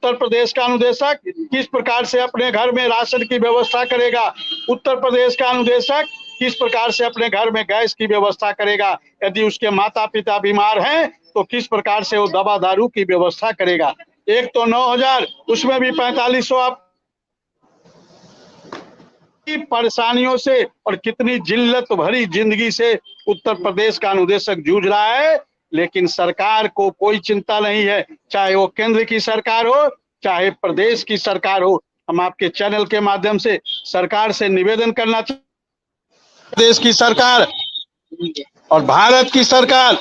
उत्तर प्रदेश का अनुदेशक किस प्रकार से अपने घर में राशन की व्यवस्था करेगा, उत्तर प्रदेश का अनुदेशक किस प्रकार से अपने घर में गैस की व्यवस्था करेगा, यदि उसके माता पिता बीमार हैं तो किस प्रकार से वो दवा दारू की व्यवस्था करेगा। एक तो 9,000, उसमें भी 4500 आप परेशानियों से और कितनी जिल्लत भरी जिंदगी से उत्तर प्रदेश का अनुदेशक जूझ रहा है, लेकिन सरकार को कोई चिंता नहीं है, चाहे वो केंद्र की सरकार हो चाहे प्रदेश की सरकार हो। हम आपके चैनल के माध्यम से सरकार से निवेदन करना चाहते हैं, देश की सरकार और भारत की सरकार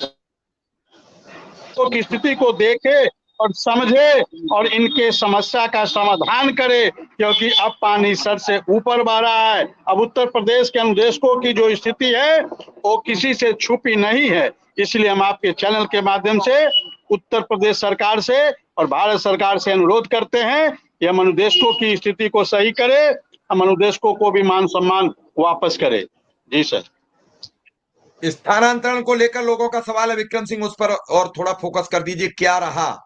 की स्थिति को देखे और समझे और इनके समस्या का समाधान करे, क्योंकि अब पानी सर से ऊपर बह रहा है। अब उत्तर प्रदेश के अनुदेशकों की जो स्थिति है वो किसी से छुपी नहीं है। इसलिए हम आपके चैनल के माध्यम से उत्तर प्रदेश सरकार से और भारत सरकार से अनुरोध करते हैं कि हम अनुदेशकों की स्थिति को सही करे, हम अनुदेशकों को भी मान सम्मान वापस करे। जी सर। स्थानांतरण को लेकर लोगों का सवाल है विक्रम सिंह, उस पर और थोड़ा फोकस कर दीजिए, क्या रहा?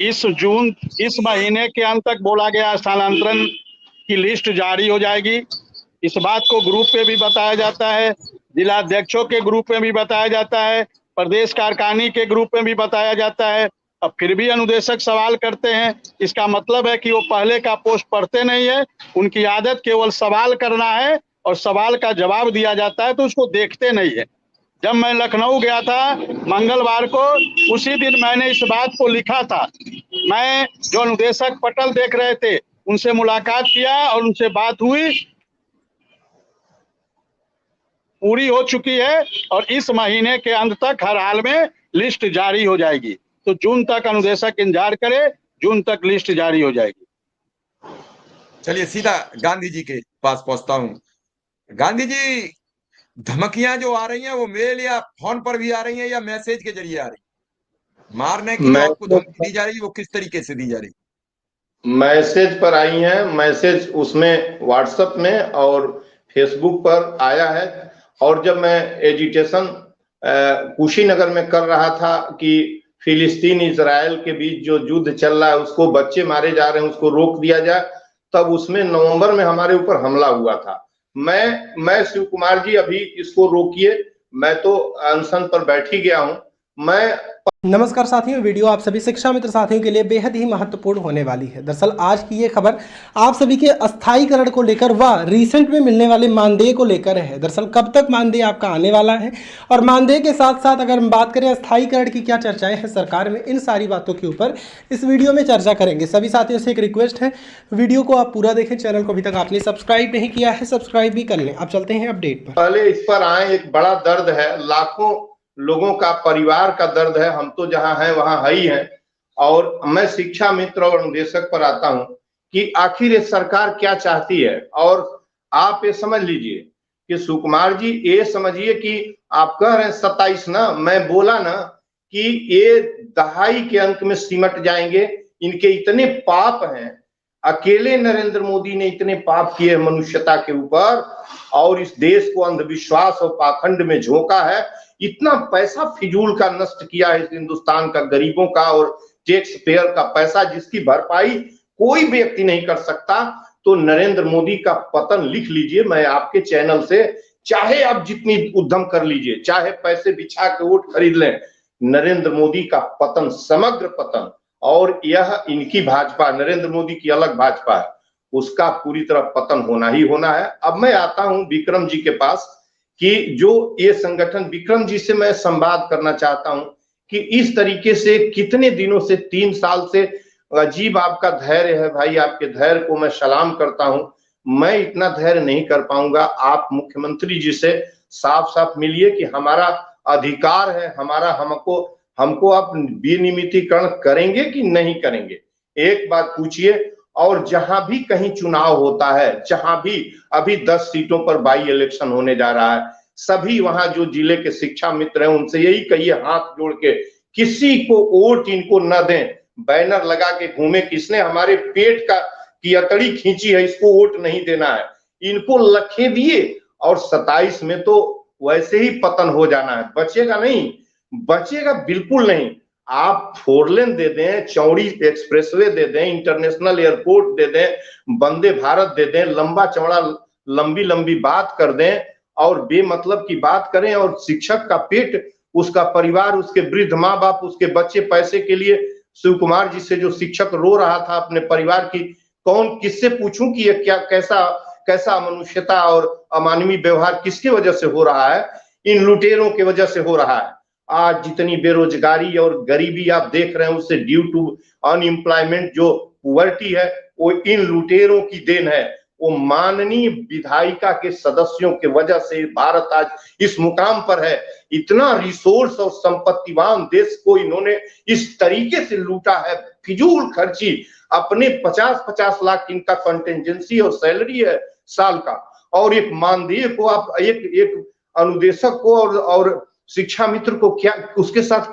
इस महीने के अंत तक बोला गया स्थानांतरण की लिस्ट जारी हो जाएगी। इस बात को ग्रुप पे भी बताया जाता है, जिला अध्यक्षों के ग्रुप में भी बताया जाता है, प्रदेश कार्यकारिणी के ग्रुप में भी बताया जाता है। अब फिर भी अनुदेशक सवाल करते हैं, इसका मतलब है कि वो पहले का पोस्ट पढ़ते नहीं है, उनकी आदत केवल सवाल करना है और सवाल का जवाब दिया जाता है तो उसको देखते नहीं है। जब मैं लखनऊ गया था मंगलवार को, उसी दिन मैंने इस बात को लिखा था। मैं जो अनुदेशक पटल देख रहे थे उनसे मुलाकात किया और उनसे बात हुई, पूरी हो चुकी है और इस महीने के अंत तक हर हाल में लिस्ट जारी हो जाएगी। तो जून तक अनुदेशक इंतजार करे, जून तक लिस्ट जारी हो जाएगी। चलिए सीधा गांधी जी के पास पहुंचता हूं। गांधी जी, धमकियां जो आ रही हैं वो मेल या फोन पर भी आ रही हैं या मैसेज के जरिए आ रही है? मारने की जो आपको धमकी दी जा रही है वो किस तरीके से दी जा रही है? मैसेज पर आई हैं, मैसेज उसमें व्हाट्सएप में और फेसबुक पर आया है। और जब मैं एजिटेशन कुशीनगर में कर रहा था कि फिलिस्तीन इजराइल के बीच जो युद्ध चल रहा है उसको, बच्चे मारे जा रहे हैं, उसको रोक दिया जाए, तब उसमें नवंबर में हमारे ऊपर हमला हुआ था। मैं शिव कुमार जी अभी इसको रोकिए, मैं तो अनशन पर बैठ ही गया हूं। नमस्कार साथियों, वीडियो आप सभी शिक्षा मित्र साथियों के लिए बेहद ही महत्वपूर्ण होने वाली है। दरअसल आज की ये खबर आप सभी के अस्थायीकरण को लेकर व रिसेंट में मिलने वाले मानदेय को लेकर है। दरअसल कब तक मानदेय आपका आने वाला है और मानदेय के साथ साथ अगर हम बात करें अस्थायीकरण की क्या चर्चाएं हैं सरकार में, इन सारी बातों के ऊपर इस वीडियो में चर्चा करेंगे। सभी साथियों से एक रिक्वेस्ट है, वीडियो को आप पूरा देखें। चैनल को अभी तक आपने सब्सक्राइब नहीं किया है, सब्सक्राइब भी कर लें। अब चलते हैं अपडेट पर। पहले इस पर आए, एक बड़ा दर्द है, लाखों लोगों का परिवार का दर्द है। हम तो जहां हैं वहां है ही हैं। और मैं शिक्षा मित्र और अनुदेशक पर आता हूं कि आखिर ये सरकार क्या चाहती है। और आप ये समझ लीजिए कि सुकुमार जी, ये समझिए कि आप कह रहे हैं 27 ना, मैं बोला ना कि ये दहाई के अंक में सिमट जाएंगे। इनके इतने पाप हैं, अकेले नरेंद्र मोदी ने इतने पाप किए मनुष्यता के ऊपर और इस देश को अंधविश्वास और पाखंड में झोंका है। इतना पैसा फिजूल का नष्ट किया है इस हिंदुस्तान का, गरीबों का और टैक्स पेयर का पैसा, जिसकी भरपाई कोई व्यक्ति नहीं कर सकता। तो नरेंद्र मोदी का पतन लिख लीजिए, मैं आपके चैनल से, चाहे आप जितनी उद्यम कर लीजिए, चाहे पैसे बिछा के वोट खरीद लें, नरेंद्र मोदी का पतन, समग्र पतन। और यह इनकी भाजपा, नरेंद्र मोदी की अलग भाजपा है, उसका पूरी तरह पतन होना ही होना है। अब मैं आता हूं विक्रम जी के पास कि जो ये संगठन, विक्रम जी से मैं संवाद करना चाहता हूं कि इस तरीके से कितने दिनों से, 3 साल से, अजीब आपका धैर्य है भाई। आपके धैर्य को मैं सलाम करता हूं। मैं इतना धैर्य नहीं कर पाऊंगा। आप मुख्यमंत्री जी से साफ साफ मिलिए कि हमारा अधिकार है, हमको आप विनियमितीकरण करेंगे कि नहीं करेंगे, एक बात पूछिए। और जहां भी कहीं चुनाव होता है, जहां भी अभी 10 सीटों पर बाई इलेक्शन होने जा रहा है, सभी वहां जो जिले के शिक्षा मित्र हैं उनसे यही कहिए हाथ जोड़ के, किसी को वोट इनको न दें। बैनर लगा के घूमे, किसने हमारे पेट की अतड़ी खींची है, इसको वोट नहीं देना है, इनको लखे दिए। और 27 में तो वैसे ही पतन हो जाना है, बचेगा नहीं। बचेगा बिल्कुल नहीं। आप 4 लेन दे दें, चौड़ी एक्सप्रेसवे दे दें, इंटरनेशनल एयरपोर्ट दे दें, वंदे भारत दे दें, लंबा चौड़ा लंबी लंबी बात कर दें और बेमतलब की बात करें, और शिक्षक का पेट, उसका परिवार, उसके वृद्ध माँ बाप, उसके बच्चे पैसे के लिए, शिव कुमार जी से जो शिक्षक रो रहा था अपने परिवार की, कौन किससे पूछूं कि ये क्या कैसा अमनुष्यता और अमानवीय व्यवहार किसकी वजह से हो रहा है? इन लुटेरों की वजह से हो रहा है। आज जितनी बेरोजगारी और गरीबी आप देख रहे हैं, उससे ड्यू टू अनएम्प्लॉयमेंट जो पुअर्टी है, वो इन लुटेरों की देन है। वो माननीय विधायिका के सदस्यों के वजह से भारत आज इस मुकाम पर है। इतना रिसोर्स और संपत्तिवान देश को इन्होंने इस तरीके से लूटा है, फिजूल खर्ची। अपने 50-50 लाख इनका कंटिजेंसी और सैलरी है साल का, और एक मानदेय को आप एक अनुदेशक को और शिक्षा मित्र को क्या उसके साथ